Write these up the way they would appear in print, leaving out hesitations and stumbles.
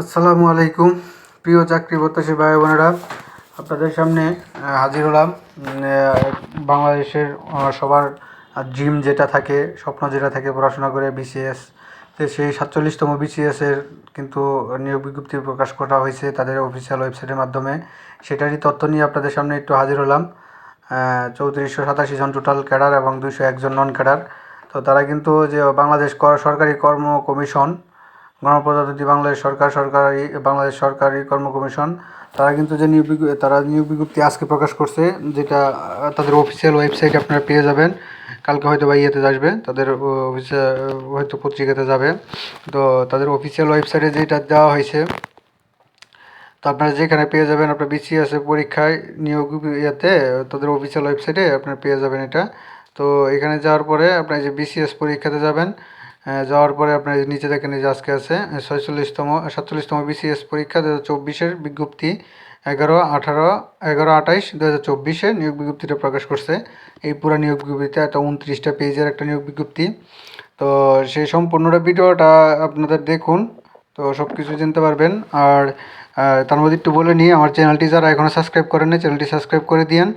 আসসালামু আলাইকুম প্রিয় চাকরি প্রত্যাশী ভাই বোনেরা, আপনাদের সামনে হাজির হলাম। বাংলাদেশের সবার ড্রিম যেটা থাকে, স্বপ্ন যেটা থাকে পড়াশোনা করে বিসিএস, তো সেই 47তম বিসিএসের কিন্তু নিয়োগ বিজ্ঞপ্তি প্রকাশ করা হয়েছে তাদের অফিসিয়াল ওয়েবসাইটের মাধ্যমে। সেটারই তথ্য নিয়ে আপনাদের সামনে একটু হাজির হলাম। 3487 জন টোটাল ক্যাডার এবং 201 জন নন ক্যাডার। তো তারা কিন্তু যে বাংলাদেশ সরকারি কর্ম কমিশন, গণপ্রজাতন্ত্রী বাংলাদেশ সরকারি কর্ম কমিশন, তারা কিন্তু যে নিয়োগ বিজ্ঞপ্তি আজকে প্রকাশ করছে, যেটা তাদের অফিসিয়াল ওয়েবসাইটে আপনারা পেয়ে যাবেন। কালকে হয়তো বা ইয়েতে আসবে, তাদের অফিসে হয়তো পত্রিকাতে যাবে। তো তাদের অফিসিয়াল ওয়েবসাইটে যেটা দেওয়া হয়েছে, তো আপনারা যেখানে পেয়ে যাবেন, আপনার বিসিএস পরীক্ষায় নিয়োগ ইয়েতে তাদের অফিসিয়াল ওয়েবসাইটে আপনারা পেয়ে যাবেন এটা। তো এখানে যাওয়ার পরে আপনার যে বিসিএস পরীক্ষাতে যাবেন, যাওয়ার পরে আপনার নিচে দেখেন যে আজকে আছে 47তম বিসিএস পরীক্ষা 2024-এর বিজ্ঞপ্তি 11/28/2024 নিয়োগ বিজ্ঞপ্তিটা প্রকাশ করছে। এই পুরো নিয়োগ বিজ্ঞপ্তিটা একটা 29টা পেজের একটা নিয়োগ বিজ্ঞপ্তি। তো সেই সম্পূর্ণটা ভিডিওটা আপনাদের দেখুন, তো সব কিছু জানতে পারবেন। আর তার মধ্যে একটু বলে নিই, আমার চ্যানেলটি যারা এখনও সাবস্ক্রাইব করেন না, চ্যানেলটি সাবস্ক্রাইব করে দিন।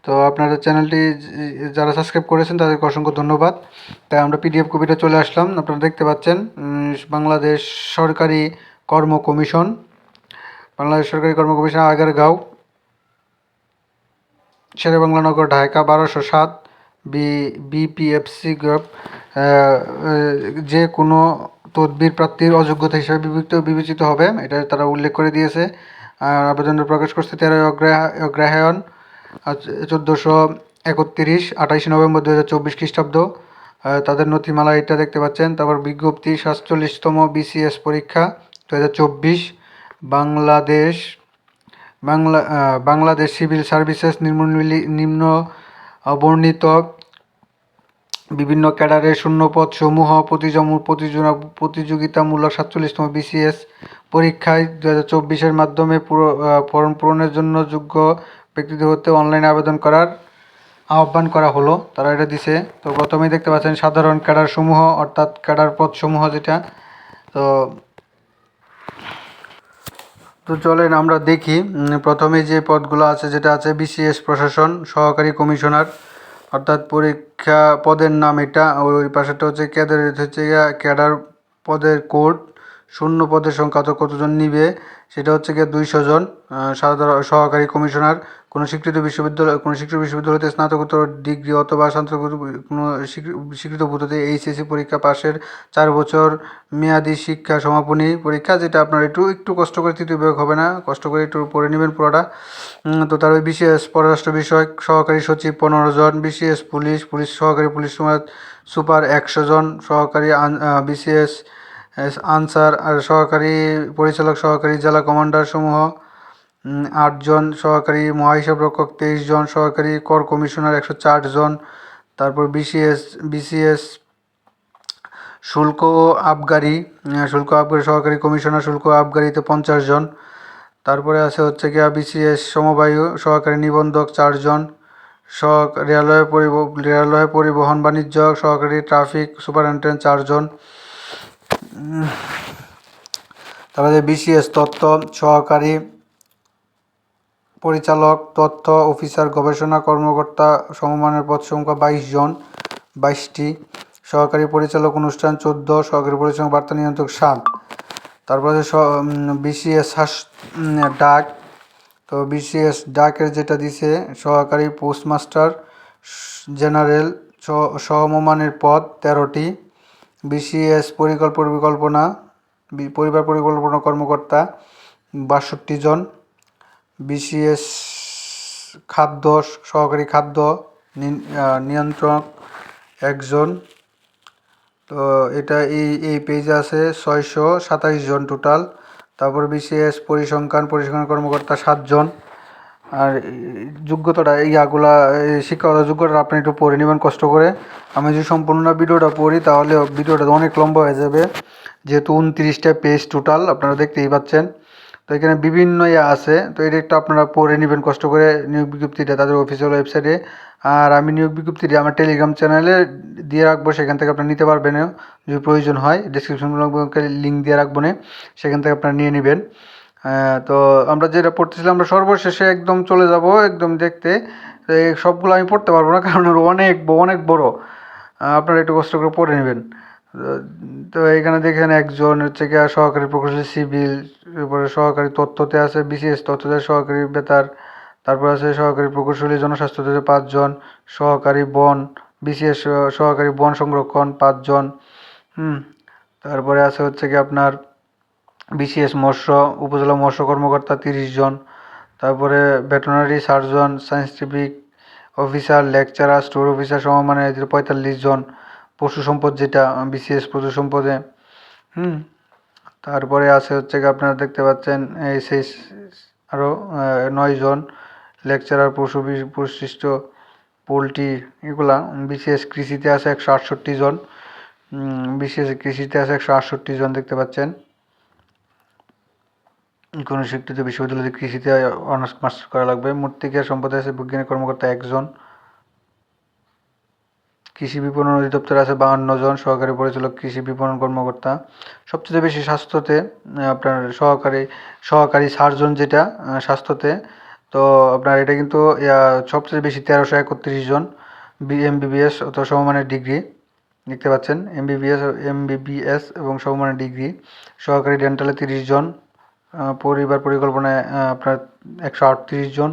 তো আপনাদের চ্যানেলটি যারা সাবস্ক্রাইব করেছেন তাদেরকে অসংখ্য ধন্যবাদ। তাই আমরা পিডিএফ কপিটা চলে আসলাম, আপনারা দেখতে পাচ্ছেন। বাংলাদেশ সরকারি কর্ম কমিশন, আগারগাঁও, শেরেবাংলা নগর, ঢাকা 1207, বিপিএফসি গ্রুপ। যে কোনো তদবির প্রাপ্তির অযোগ্যতা হিসেবে বিবেচিত হবে, এটা তারা উল্লেখ করে দিয়েছে। আর আবেদনটা প্রকাশ করছে 13 অগ্রহায়ণ 1431, 28 নভেম্বর 2024 খ্রিস্টাব্দ। তাদের নথিমালা এটা দেখতে পাচ্ছেন। তারপর বিজ্ঞপ্তি 47তম বিসিএস পরীক্ষা 2024 বাংলাদেশ সিভিল সার্ভিসেস নিম্ন বর্ণিত বিভিন্ন ক্যাডারের শূন্যপদ সমূহ প্রতিযোগিতামূলক 47তম বিসিএস পরীক্ষায় 2024-এর মাধ্যমে ফর্ম পূরণের জন্য যোগ্য ব্যক্তিদের হতে অনলাইনে আবেদন করার আহ্বান করা হলো, তারা এটা দিছে। তো প্রথমেই দেখতে পাচ্ছেন সাধারণ ক্যাডার সমূহ, অর্থাৎ ক্যাডার পদ সমূহ যেটা। তো তো চলেন আমরা দেখি। প্রথমে যে পদগুলো আছে, যেটা আছে বিসিএস প্রশাসন সহকারী কমিশনার, অর্থাৎ পরীক্ষা পদের নাম এটা। ওই পাশেটা হচ্ছে ক্যাডার পদের কোড, শূন্য পদের সংখ্যা কতজন নিবে, সেটা হচ্ছে গিয়ে 200 জন। সাধারণ সহকারী কমিশনার কোনো স্বীকৃত বিশ্ববিদ্যালয় হতে স্নাতকোত্তর ডিগ্রি অথবা কোনো স্বীকৃত পদ্ধতি এইচএসসি পরীক্ষা পাশের 4 বছর মেয়াদি শিক্ষা সমাপনী পরীক্ষা, যেটা আপনার একটু কষ্ট করে, তৃতীয় বিভাগ হবে না, কষ্ট করে একটু পড়ে নেবেন পুরোটা। তো তার ওই বিসিএস পররাষ্ট্র বিষয়ক সহকারী সচিব 15 জন, বিসিএস পুলিশ সহকারী পুলিশ সুপার 100 জন, সহকারী বিসিএস আনসার আর সহকারী পরিচালক সহকারী জেলা কমান্ডার সমূহ 8 জন, সহকারী মহাহিসাবরক্ষক 23 জন, সহকারী কর কমিশনার 104 জন। তারপর বিসিএস শুল্ক ও আবগারি সহকারী কমিশনার শুল্ক ও আবগারিতে 50 জন। তারপরে আছে হচ্ছে গিয়া বিসিএস সমবায়ু সহকারী নিবন্ধক 4 জন, রেলওয়ে পরিবহন বাণিজ্য সহকারী ট্রাফিক সুপারিনটেন্ডেন্ট 4 জন। তারপরে বিসিএস তথ্য সহকারী পরিচালক, তথ্য অফিসার, গবেষণা কর্মকর্তা সমমানের পদ সংখ্যা 22টি, সহকারী পরিচালক অনুষ্ঠান 14, সহকারী পরিচালক বার্তা নিয়ন্ত্রক 7। তারপরে বিসিএস ডাক, তো বিসিএস ডাকের যেটা দিছে সহকারী পোস্টমাস্টার জেনারেল সমমানের পদ 13টি, বিসিএস পরিবার পরিকল্পনা কর্মকর্তা 62 জন, বিসিএস খাদ্য সহকারী খাদ্য নিয়ন্ত্রক 1 জন। তো এটা এই পেজে আছে 627 জন টোটাল। তারপর বিসিএস পরিসংখ্যান কর্মকর্তা 7 জন। আর যোগ্যতাটা শিক্ষাগত যোগ্যতা আপনি একটু পড়ে নেবেন কষ্ট করে। আমি যদি সম্পূর্ণ ভিডিওটা পড়ি তাহলে ভিডিওটা অনেক লম্বা হয়ে যাবে, যেহেতু 29টা পেজ টোটাল আপনারা দেখতেই পাচ্ছেন। তো এখানে বিভিন্ন আছে, তো এটা একটু আপনারা পড়ে নেবেন কষ্ট করে নিয়োগ বিজ্ঞপ্তিটা তাদের অফিসিয়াল ওয়েবসাইটে। আর আমি নিয়োগ বিজ্ঞপ্তিটি আমার টেলিগ্রাম চ্যানেলে দিয়ে রাখবো, সেখান থেকে আপনারা নিতে পারবেন যদি প্রয়োজন হয়। ডিসক্রিপশন লিঙ্ক দিয়ে রাখবো না, সেখান থেকে আপনারা নিয়ে নেবেন। তো আমরা যেটা পড়তেছিলাম, আমরা সর্বশেষে একদম চলে যাব একদম দেখতে। তো এই সবগুলো আমি পড়তে পারবো না, কারণ ওর অনেক অনেক বড়। আপনারা একটু কষ্ট করে পড়ে নেবেন। তো এখানে দেখেন একজন হচ্ছে গিয়ে সহকারী প্রকৌশলী সিভিল, এরপরে সহকারী তথ্যতে আছে বিসিএস তথ্যতে সহকারী বেতার, তারপর আছে সহকারী প্রকৌশলী জনস্বাস্থ্যতে 5 জন, সহকারী বন বিসিএস সহকারী বন সংরক্ষণ 5 জন। তারপরে আছে হচ্ছে কি আপনার বিসিএস মৎস্য উপজেলা মৎস্য কর্মকর্তা 30 জন। তারপরে veterinary surgeon, scientific officer, lecturer, store officer সমমানে 45 জন। পশু সম্পদ যেটা বিসিএস পশু সম্পদে। তারপরে আছে হচ্ছে কি আপনারা দেখতে পাচ্ছেন সেই আরও 9 জন লেকচারার পশু পরিশিষ্ট পোলট্রি এগুলা। বিসিএস কৃষিতে আছে 168 জন। বিসিএস কৃষিতে আছে 168 জন দেখতে পাচ্ছেন। কোনো শিক্ষিত বিশ্ববিদ্যালয়ে কৃষিতে অনার্স মাস্টার্স করা লাগবে। মৃত্তিকা সম্পদে আছে বৈজ্ঞানিক কর্মকর্তা 1 জন। কৃষি বিপণন অধিদপ্তরে আছে 52 জন সহকারী পরিচালক কৃষি বিপণন কর্মকর্তা। সবচেয়ে বেশি স্বাস্থ্যতে আপনার সহকারী সার্জন যেটা স্বাস্থ্যতে, তো আপনার এটা কিন্তু সবচেয়ে বেশি 1331 জন। এমবিবিএস অথবা সমমানের ডিগ্রি দেখতে পাচ্ছেন, এমবিবিএস এবং সমমানের ডিগ্রি। সহকারী ডেন্টালে 30 জন। পরিবার পরিকল্পনায় আপনার 138 জন।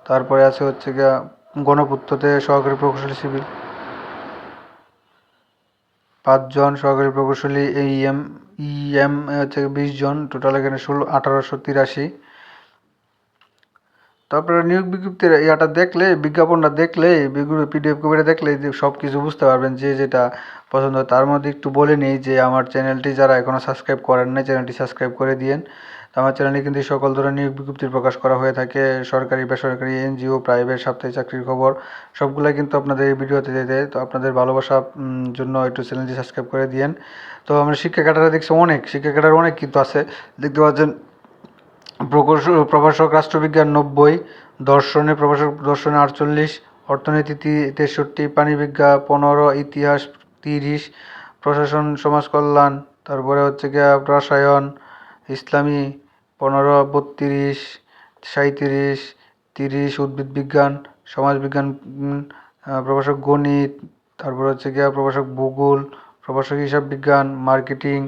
তারপরে আছে হচ্ছে গিয়া গণপূর্ততে সহকারী প্রকৌশলী সিভিল 5 জন, সহকারী প্রকৌশলী ইএম হচ্ছে 20 জন। টোটাল এখানে 1883। তারপরে নিয়োগ বিজ্ঞপ্তির ইয়াটা দেখলে, বিজ্ঞাপনটা দেখলে, পিডিএফ কপিটা দেখলে সব কিছু বুঝতে পারবেন যে যেটা পছন্দ হয়। তার মধ্যে একটু বলে নিই যে আমার চ্যানেলটি যারা এখনও সাবস্ক্রাইব করেন না, চ্যানেলটি সাবস্ক্রাইব করে দিয়েন। তো আমার চ্যানেলে কিন্তু সকল ধরনের নিয়োগ বিজ্ঞপ্তি প্রকাশ করা হয়ে থাকে, সরকারি বেসরকারি এনজিও প্রাইভেট সাপ্তাহিক চাকরির খবর সবগুলাই কিন্তু আপনাদের এই ভিডিওতে দিয়ে দেয়। তো আপনাদের ভালোবাসার জন্য একটু চ্যানেলটি সাবস্ক্রাইব করে দিয়েন। তো আমরা শিক্ষা ক্যাডারে দেখছি অনেক, শিক্ষা ক্যাডার অনেক কিন্তু আছে দেখতে পাচ্ছেন। প্রভাষক রাষ্ট্রবিজ্ঞান 90, দর্শনে প্রভাষক দর্শনে 48, অর্থনীতি 63, প্রাণীবিজ্ঞান 15, ইতিহাস 30, প্রশাসন সমাজ কল্যাণ, তারপরে হচ্ছে গিয়ে রসায়ন ইসলামী 15, 32, 37, 30, উদ্ভিদ বিজ্ঞান সমাজবিজ্ঞান, প্রভাষক গণিত, তারপর হচ্ছে গিয়ে প্রভাষক ভূগোল, প্রভাষক হিসাব বিজ্ঞান, মার্কেটিং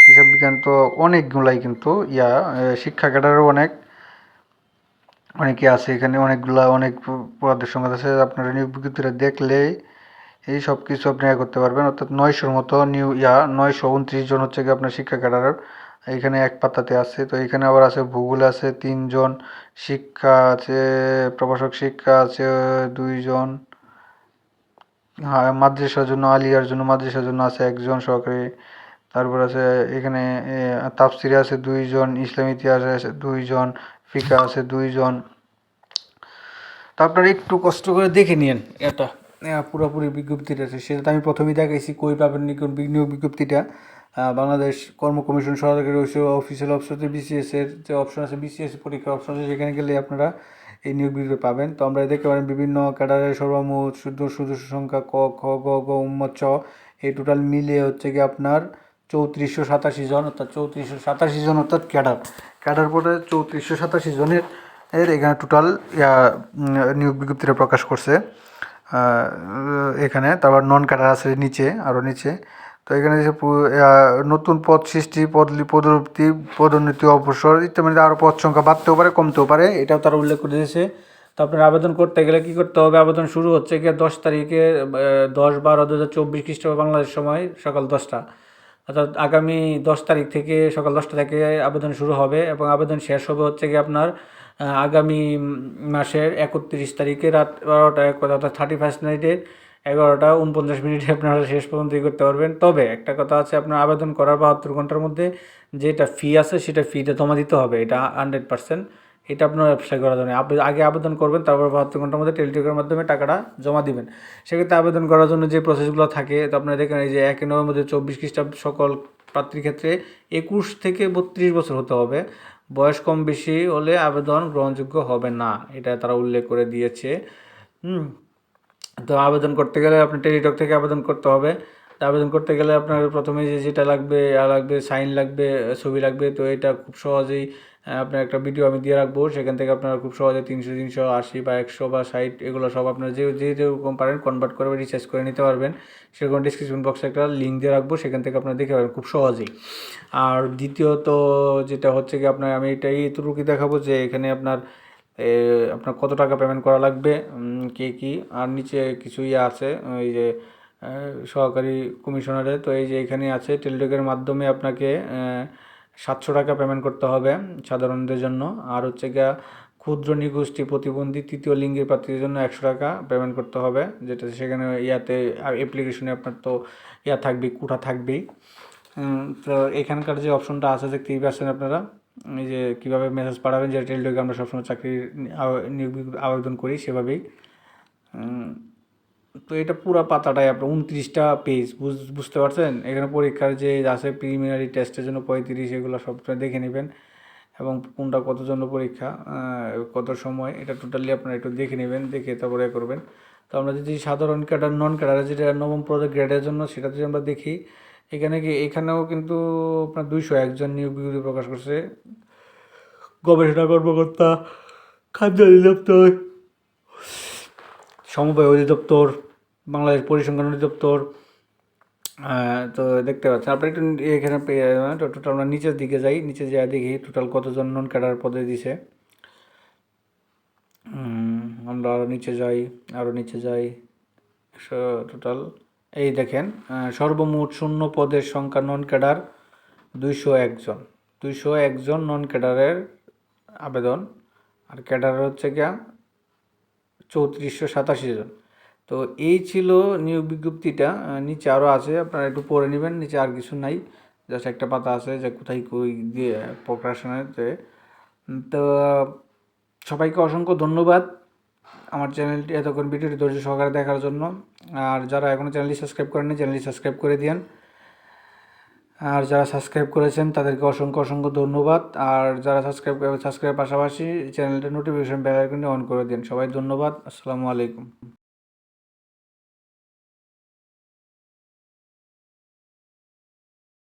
হিসাব বিজ্ঞান। তো অনেকগুলাই কিন্তু শিক্ষা ক্যাডারও অনেকে আছে এখানে, অনেক পদের সংখ্যা আছে। আপনারা নিয়োগ বিজ্ঞপ্তিটা দেখলেই এই সব কিছু আপনি করতে পারবেন। অর্থাৎ 900-র মতো 929 জন হচ্ছে কি আপনার শিক্ষা ক্যাডারের এইখানে এক পাতাতে আছে। তো এখানে আবার আছে ভূগোল আছে 3 জন, শিক্ষা আছে প্রভাষক শিক্ষা আছে 2 জন, মাদ্রাসার জন্য আলিয়ার জন্য মাদ্রাসার জন্য আছে 1 জন সহকারী। তারপর আছে এখানে তাফসিরে আছে 2 জন, ইসলাম ইতিহাসে আছে 2 জন, ফিকা আছে 2 জন। তো আপনারা একটু কষ্ট করে দেখে নিন এটা পুরোপুরি বিজ্ঞপ্তিটা আছে, সেটা তো আমি প্রথমেই দেখাইছি কই পাবেন নিয়োগ বিজ্ঞপ্তিটা। বাংলাদেশ কর্ম কমিশন সরকারি অফিসিয়াল অপশনে বিসিএসের যে অপশন আছে, বিসিএস পরীক্ষার অপশন আছে, সেখানে গেলে আপনারা এই নিয়োগ বিজ্ঞপ্তি পাবেন। তো আমরা দেখতে পারেন বিভিন্ন ক্যাডারের সর্বমোট সদস্য সংখ্যা ক খ গ গ চ এই টোটাল মিলে হচ্ছে কি আপনার 3487 জন, অর্থাৎ 3487 জন অর্থাৎ ক্যাডার পদে 3487 জনের এখানে টোটাল নিয়োগ বিজ্ঞপ্তিটা প্রকাশ করছে এখানে। তারপর নন ক্যাডার আছে নিচে, আরও নিচে। তো এখানে যে নতুন পদ সৃষ্টি, পদোন্নতি অবসর ইত্যাদি আরও পদ সংখ্যা বাড়তেও পারে কমতেও পারে, এটাও তারা উল্লেখ করে দিয়েছে। তো আপনার আবেদন করতে গেলে কী করতে হবে, আবেদন শুরু হচ্ছে গিয়ে 10 তারিখে 10/12/2024 খ্রিস্টাব্দ বাংলাদেশ সময় সকাল 10টা, অর্থাৎ আগামী 10 তারিখ থেকে সকাল 10টা থেকে আবেদন শুরু হবে এবং আবেদন শেষ হবে হচ্ছে গিয়ে আপনার আগামী মাসের 31 তারিখে রাত 12টা অর্থাৎ 31st নাইটে 11টা 49 আপনারা শেষ পর্যন্ত করতে পারবেন। তবে একটা কথা আছে, আপনার আবেদন করার 72 ঘন্টার মধ্যে যেটা ফি আছে সেটা ফিটা জমা দিতে হবে, এটা 100%। এটা আপনার ব্যবসায় করার জন্য আপনি আগে আবেদন করবেন, তারপর 72 ঘন্টার মধ্যে টেলিটকের মাধ্যমে টাকাটা জমা দিবেন। সেক্ষেত্রে আবেদন করার জন্য যে প্রসেসগুলো থাকে, তো আপনারা দেখেন এই যে 1 নভেম্বর 2024 খ্রিস্টাব্দ সকল প্রার্থীর ক্ষেত্রে 21 থেকে 32 বছর হতে হবে। বয়স কম বেশি হলে আবেদন গ্রহণযোগ্য হবে না, এটা তারা উল্লেখ করে দিয়েছে। তো আবেদন করতে গেলে আপনি টেলিটক থেকে আবেদন করতে হবে। তো আবেদন করতে গেলে আপনার প্রথমে যেটা লাগবে লাগবে সাইন লাগবে, ছবি লাগবে। তো এটা খুব সহজেই আপনার একটা ভিডিও আমি দিয়ে রাখবো, সেখান থেকে আপনারা খুব সহজে 300 380 বা 100 বা 60 এগুলো সব আপনারা যেরকম পারেন কনভার্ট করে রিচার্জ করে নিতে পারবেন। সেরকম ডিসক্রিপশন বক্সে একটা লিঙ্ক দিয়ে রাখবো, সেখান থেকে আপনারা দেখে পাবেন খুব সহজেই। আর দ্বিতীয়ত যেটা হচ্ছে কি আপনার আমি এটাই এতটুকু দেখাবো যে এখানে আপনার কত টাকা পেমেন্ট করা লাগবে, কে কী, আর নিচে কিছু আছে ওই যে সহকারী কমিশনারে। তো এই যে এখানে আছে টেলিটকের মাধ্যমে আপনাকে 700 টাকা পেমেন্ট করতে হবে সাধারণদের জন্য। আর হচ্ছে গিয়া ক্ষুদ্র নিগোষ্ঠী প্রতিবন্ধী তৃতীয় লিঙ্গের প্রার্থীদের জন্য 100 টাকা পেমেন্ট করতে হবে, যেটা সেখানে অ্যাপ্লিকেশনে আপনার তো থাকবেই, কোটা থাকবেই। তো এখানকার যে অপশনটা আছে দেখতেই পাচ্ছেন আপনারা, এই যে কীভাবে মেসেজ পাঠাবেন, যে টেলিটকে আমরা সবসময় চাকরির নিয়োগ আবেদন করি সেভাবেই। তো এটা পুরো পাতাটাই আপনার 29টা পেজ, বুঝতে পারছেন। এখানে পরীক্ষার যে আছে প্রিলিমিনারি টেস্টের জন্য 35, এগুলো সবটা দেখে নেবেন, এবং কোনটা কত জন্য পরীক্ষা, কত সময়, এটা টোটালি আপনারা একটু দেখে নেবেন, দেখে তারপরে করবেন। তো আমরা যদি সাধারণ ক্যাডার, নন ক্যাডার, যেটা নবম প্রজেক্ট গ্রেডের জন্য, সেটা যদি আমরা দেখি, এখানেও কিন্তু আপনার 201 জন নিয়োগ বিজ্ঞপ্তি প্রকাশ করছে। গবেষণা কর্মকর্তা, খাদ্য অধিদপ্তর, সমবায় অধিদপ্তর, বাংলাদেশ পরিসংখ্যান অধিদপ্তর। তো দেখতে পাচ্ছেন আপনি একটু এখানে টোটাল আমরা নিচের দিকে যাই, নিচে যাই দেখি টোটাল কতজন নন ক্যাডার পদে দিছে। আমরা আরও নিচে যাই টোটাল এই দেখেন, সর্বমোট শূন্য পদের সংখ্যা নন ক্যাডার 201 জন। 201 জন নন ক্যাডারের আবেদন, আর ক্যাডার হচ্ছে গিয়া 3487 জন। তো এই ছিল নিয়োগ বিজ্ঞপ্তিটা। নিচে আরও আছে, আপনারা একটু পড়ে নেবেন, নিচে আর কিছু নাই, জাস্ট একটা পাতা আছে যে কোথায় কই দিয়ে প্রকাশনাতে। তো সবাইকে অসংখ্য ধন্যবাদ আমার চ্যানেলটি এতক্ষণ ভিডিওটি ধৈর্য সহকারে দেখার জন্য। আর যারা এখনও চ্যানেলটি সাবস্ক্রাইব করেননি, চ্যানেলটি সাবস্ক্রাইব করে দিন। আর যারা সাবস্ক্রাইব করেছেন তাদেরকে অসংখ্য ধন্যবাদ। আর যারা সাবস্ক্রাইবের পাশাপাশি চ্যানেলটা নোটিফিকেশন বেল আইকনটি অন করে দিন। সবাই ধন্যবাদ। আসসালামু আলাইকুম।